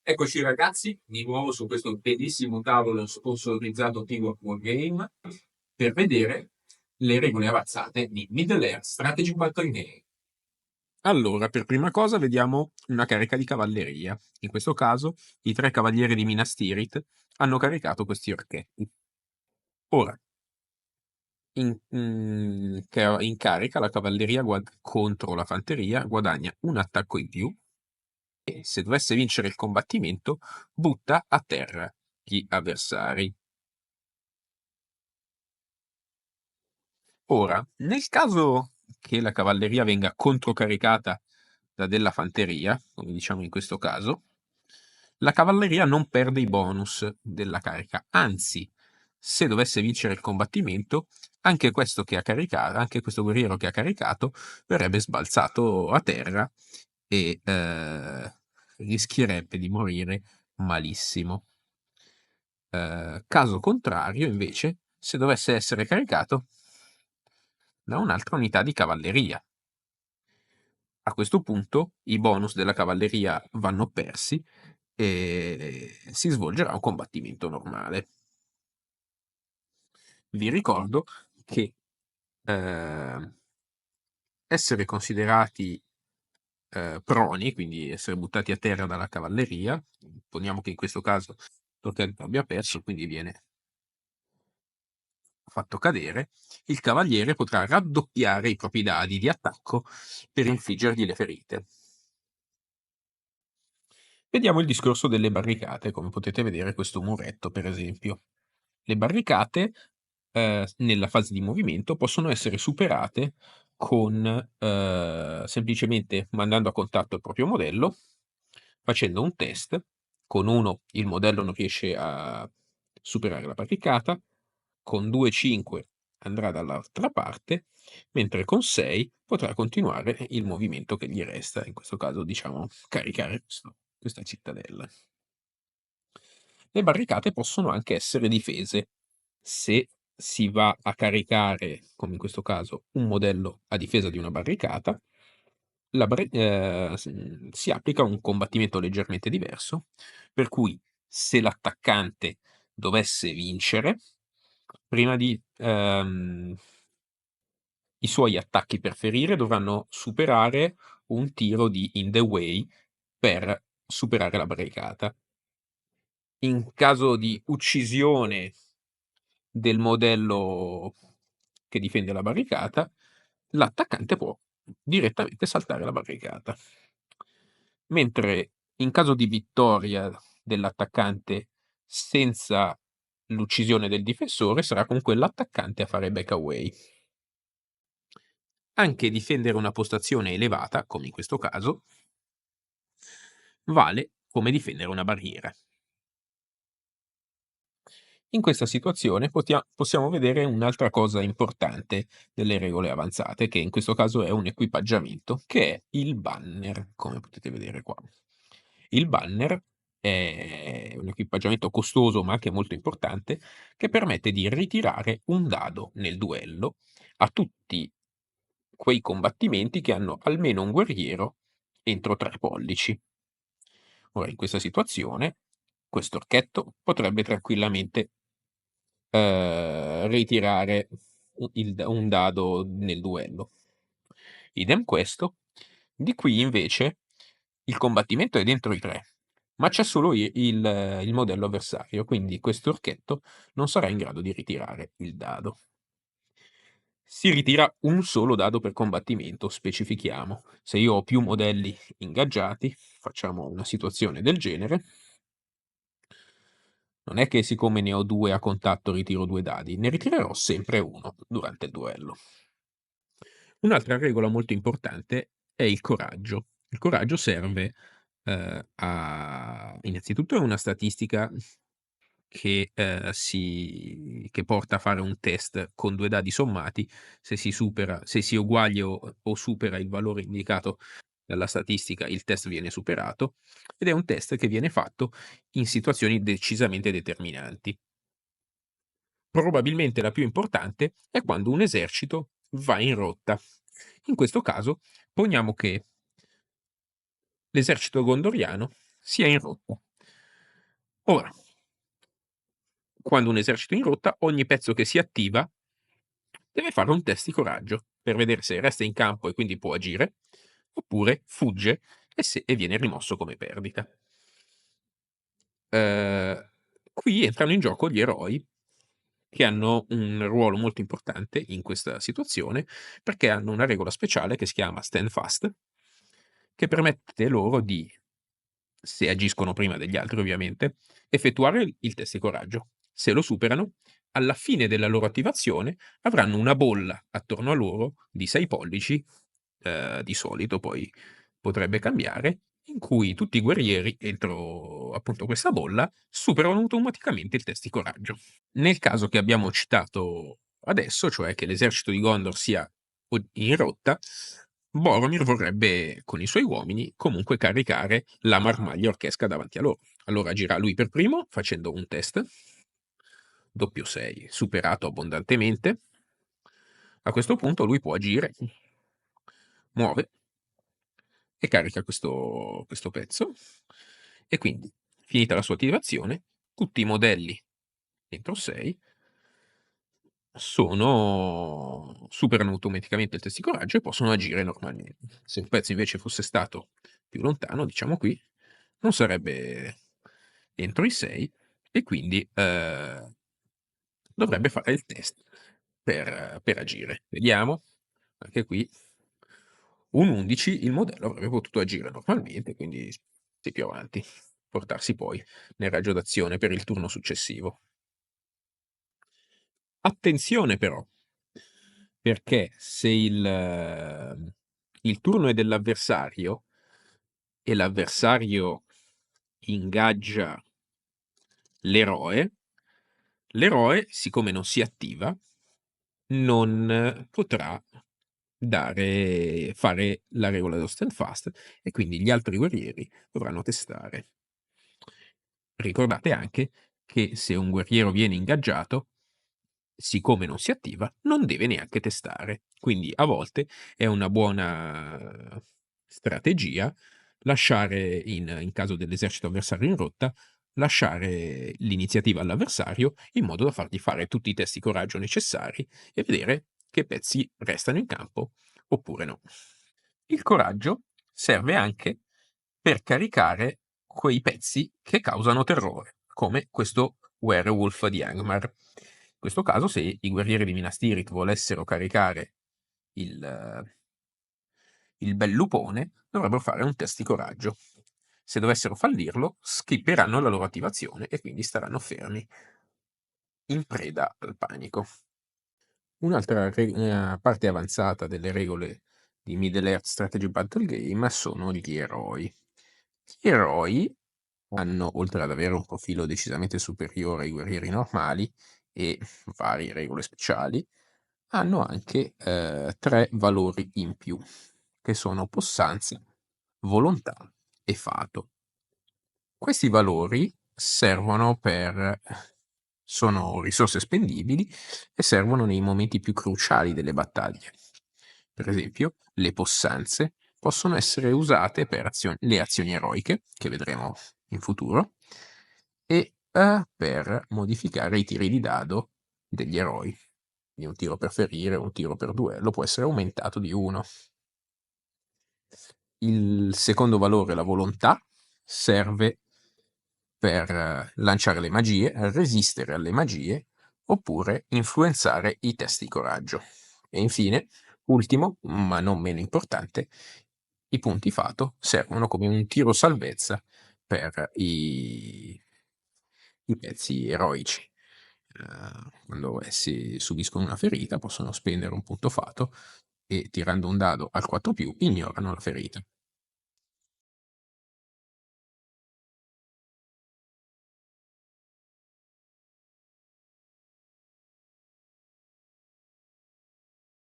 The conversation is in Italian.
Eccoci ragazzi, di nuovo su questo bellissimo tavolo sponsorizzato Teamwork Wargame per vedere le regole avanzate di Middle Earth Strategy Battle Game. Allora, per prima cosa vediamo una carica di cavalleria. In questo caso, i 3 cavalieri di Minas Tirith hanno caricato questi orchetti. Ora, in carica la cavalleria contro la fanteria guadagna un attacco in più e, se dovesse vincere il combattimento, butta a terra gli avversari. Ora, nel caso che la cavalleria venga controcaricata da della fanteria, come diciamo in questo caso, la cavalleria non perde i bonus della carica, anzi, se dovesse vincere il combattimento, anche questo che ha caricato, anche questo guerriero che ha caricato, verrebbe sbalzato a terra e rischierebbe di morire malissimo. Caso contrario, invece, se dovesse essere caricato da un'altra unità di cavalleria. A questo punto i bonus della cavalleria vanno persi e si svolgerà un combattimento normale. Vi ricordo che essere considerati proni, quindi essere buttati a terra dalla cavalleria, poniamo che in questo caso l'orchestra abbia perso, quindi viene fatto cadere, il cavaliere potrà raddoppiare i propri dadi di attacco per infliggergli le ferite. Vediamo il discorso delle barricate, come potete vedere questo muretto, per esempio. Le barricate, nella fase di movimento, possono essere superate con semplicemente mandando a contatto il proprio modello, facendo un test. Con 1 il modello non riesce a superare la barricata, con 2, 5 andrà dall'altra parte, mentre con 6 potrà continuare il movimento che gli resta, in questo caso diciamo caricare questa cittadella. Le barricate possono anche essere difese. Se si va a caricare, come in questo caso, un modello a difesa di una barricata, si applica un combattimento leggermente diverso, per cui se l'attaccante dovesse vincere, prima di i suoi attacchi per ferire dovranno superare un tiro di In the Way per superare la barricata. In caso di uccisione del modello che difende la barricata, l'attaccante può direttamente saltare la barricata. Mentre in caso di vittoria dell'attaccante senza l'uccisione del difensore, sarà comunque l'attaccante a fare back away. Anche difendere una postazione elevata, come in questo caso, vale come difendere una barriera. In questa situazione possiamo vedere un'altra cosa importante delle regole avanzate, che in questo caso è un equipaggiamento, che è il banner, come potete vedere qua. Il banner è un equipaggiamento costoso ma anche molto importante, che permette di ritirare un dado nel duello a tutti quei combattimenti che hanno almeno un guerriero entro 3 pollici. Ora, in questa situazione, questo orchetto potrebbe tranquillamente ritirare un dado nel duello. Idem questo. Di qui invece il combattimento è dentro i 3, ma c'è solo il modello avversario, quindi questo orchetto non sarà in grado di ritirare il dado. Si ritira un solo dado per combattimento, specifichiamo. Se io ho più modelli ingaggiati, facciamo una situazione del genere, non è che siccome ne ho 2 a contatto ritiro 2 dadi, ne ritirerò sempre 1 durante il duello. Un'altra regola molto importante è il coraggio. Il coraggio serve, a innanzitutto è una statistica che porta a fare un test con 2 dadi sommati, se si eguaglia o supera il valore indicato dalla statistica, il test viene superato, ed è un test che viene fatto in situazioni decisamente determinanti. Probabilmente la più importante è quando un esercito va in rotta. In questo caso poniamo che l'esercito gondoriano sia in rotta. Ora, quando un esercito è in rotta, ogni pezzo che si attiva deve fare un test di coraggio per vedere se resta in campo e quindi può agire, oppure fugge e viene rimosso come perdita. Qui entrano in gioco gli eroi, che hanno un ruolo molto importante in questa situazione, perché hanno una regola speciale che si chiama Stand Fast, che permette loro di, se agiscono prima degli altri ovviamente, effettuare il test di coraggio. Se lo superano, alla fine della loro attivazione avranno una bolla attorno a loro di 6 pollici, di solito, poi potrebbe cambiare, in cui tutti i guerrieri entro appunto questa bolla superano automaticamente il test di coraggio. Nel caso che abbiamo citato adesso, cioè che l'esercito di Gondor sia in rotta, Boromir vorrebbe, con i suoi uomini, comunque caricare la marmaglia orchesca davanti a loro. Allora agirà lui per primo, facendo un test, doppio 6, superato abbondantemente. A questo punto lui può agire, muove e carica questo pezzo, e quindi, finita la sua attivazione, tutti i modelli entro 6 superano automaticamente il test di coraggio e possono agire normalmente. Se un pezzo invece fosse stato più lontano, diciamo qui, non sarebbe entro i 6 e quindi dovrebbe fare il test per agire. Vediamo, anche qui un 11 il modello avrebbe potuto agire normalmente, quindi sì, più avanti, portarsi poi nel raggio d'azione per il turno successivo. Attenzione però, perché se il turno è dell'avversario e l'avversario ingaggia l'eroe, l'eroe, siccome non si attiva, non potrà fare la regola dello stand fast e quindi gli altri guerrieri dovranno testare. Ricordate anche che se un guerriero viene ingaggiato, siccome non si attiva, non deve neanche testare. Quindi a volte è una buona strategia lasciare, in caso dell'esercito avversario in rotta, lasciare l'iniziativa all'avversario in modo da fargli fare tutti i test di coraggio necessari e vedere che pezzi restano in campo oppure no. Il coraggio serve anche per caricare quei pezzi che causano terrore, come questo Werewolf di Angmar. In questo caso, se i guerrieri di Minas Tirith volessero caricare il bel lupone, dovrebbero fare un test di coraggio. Se dovessero fallirlo, skipperanno la loro attivazione e quindi staranno fermi, in preda al panico. Un'altra parte avanzata delle regole di Middle Earth Strategy Battle Game sono gli eroi. Gli eroi hanno, oltre ad avere un profilo decisamente superiore ai guerrieri normali e varie regole speciali, hanno anche 3 valori in più, che sono possanza, volontà e fato. Questi valori sono risorse spendibili e servono nei momenti più cruciali delle battaglie. Per esempio, le possanze possono essere usate per le azioni eroiche, che vedremo in futuro, e per modificare i tiri di dado degli eroi. Quindi un tiro per ferire, un tiro per duello può essere aumentato di 1. Il secondo valore, la volontà, serve per lanciare le magie, resistere alle magie oppure influenzare i test di coraggio. E infine, ultimo, ma non meno importante, i punti fato servono come un tiro salvezza per i pezzi eroici. Quando essi subiscono una ferita possono spendere un punto fato e tirando un dado al 4+, ignorano la ferita.